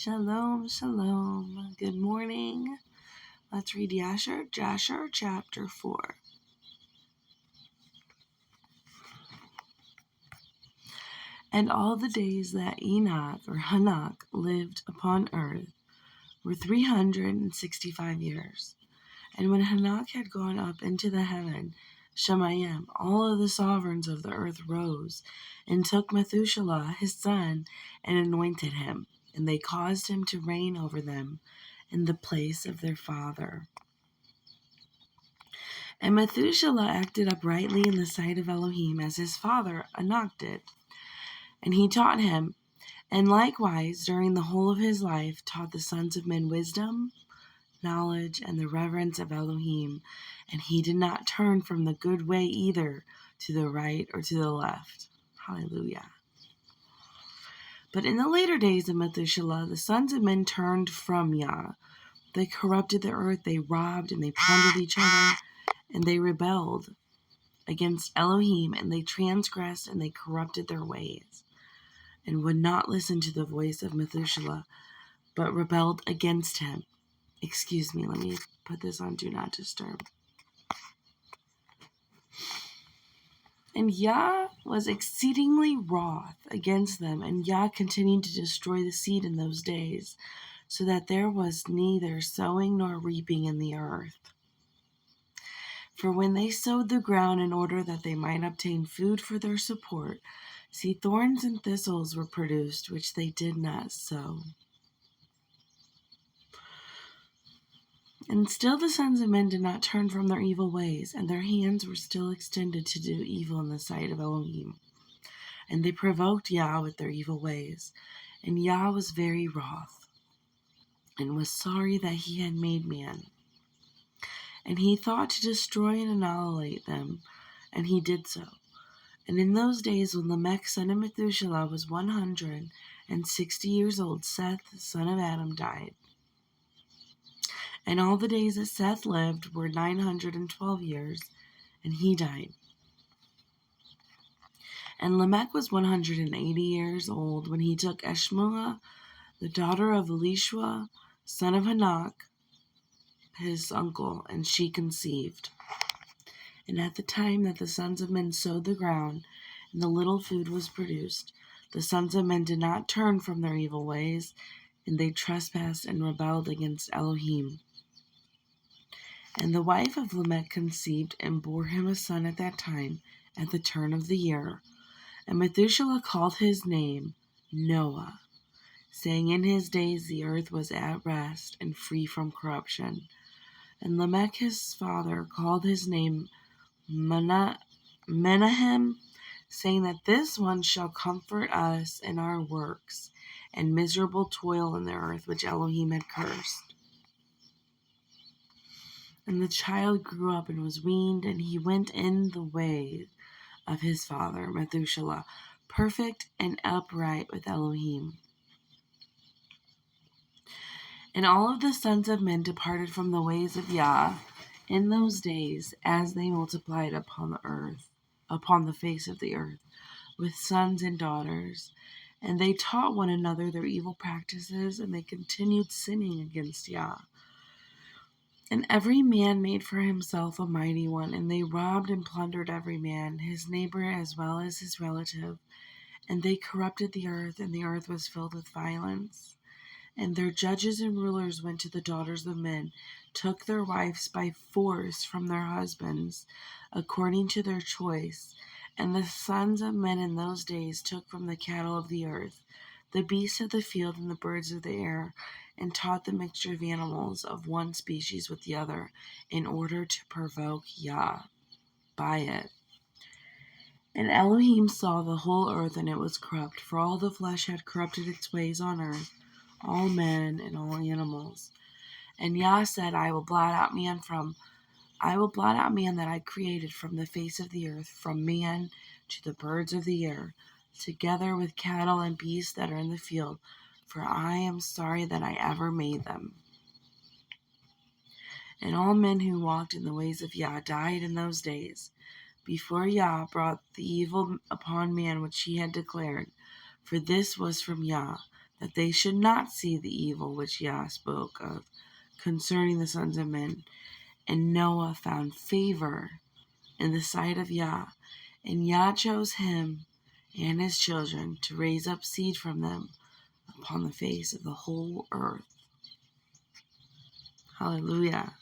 Shalom, shalom. Good morning. Let's read Jasher chapter 4. And all the days that Hanok lived upon earth were 365 years. And when Hanok had gone up into the heaven, Shemayim, all of the sovereigns of the earth rose and took Methuselah his son and anointed him, and they caused him to reign over them in the place of their father. And Methuselah acted uprightly in the sight of Elohim as his father Enoch did. And he taught him, and likewise during the whole of his life taught the sons of men wisdom, knowledge, and the reverence of Elohim. And he did not turn from the good way either to the right or to the left. Hallelujah. But in the later days of Methuselah, the sons of men turned from Yah. They corrupted the earth, they robbed, and they plundered each other, and they rebelled against Elohim, and they transgressed, and they corrupted their ways, and would not listen to the voice of Methuselah, but rebelled against him. Excuse me, let me put this on Do Not Disturb. And Yah was exceedingly wroth against them, and Yah continued to destroy the seed in those days, so that there was neither sowing nor reaping in the earth. For when they sowed the ground in order that they might obtain food for their support, see, thorns and thistles were produced, which they did not sow. And still the sons of men did not turn from their evil ways, and their hands were still extended to do evil in the sight of Elohim. And they provoked Yah with their evil ways, and Yah was very wroth, and was sorry that he had made man. And he thought to destroy and annihilate them, and he did so. And in those days when Lamech son of Methuselah was 160 years old, Seth son of Adam died. And all the days that Seth lived were 912 years, and he died. And Lamech was 180 years old when he took Eshmua, the daughter of Elishua, son of Hanok, his uncle, and she conceived. And at the time that the sons of men sowed the ground, and the little food was produced, the sons of men did not turn from their evil ways, and they trespassed and rebelled against Elohim. And the wife of Lamech conceived and bore him a son at that time, at the turn of the year. And Methuselah called his name Noah, saying, in his days the earth was at rest and free from corruption. And Lamech his father called his name Menahem, saying that this one shall comfort us in our works and miserable toil in the earth which Elohim had cursed. And the child grew up and was weaned, and he went in the way of his father Methuselah, perfect and upright with Elohim. And all of the sons of men departed from the ways of Yah in those days, as they multiplied upon the face of the earth, with sons and daughters. And they taught one another their evil practices, and they continued sinning against Yah. And every man made for himself a mighty one, and they robbed and plundered every man, his neighbor as well as his relative. And they corrupted the earth, and the earth was filled with violence. And their judges and rulers went to the daughters of men, took their wives by force from their husbands, according to their choice. And the sons of men in those days took from the cattle of the earth, the beasts of the field and the birds of the air, and taught the mixture of animals of one species with the other, in order to provoke Yah by it. And Elohim saw the whole earth, and it was corrupt, for all the flesh had corrupted its ways on earth, all men and all animals. And Yah said, I will blot out man that I created from the face of the earth, from man to the birds of the air, together with cattle and beasts that are in the field, for I am sorry that I ever made them. And all men who walked in the ways of Yah died in those days, before Yah brought the evil upon man which he had declared, for this was from Yah, that they should not see the evil which Yah spoke of concerning the sons of men. And Noah found favor in the sight of Yah, and Yah chose him and his children to raise up seed from them upon the face of the whole earth. Hallelujah.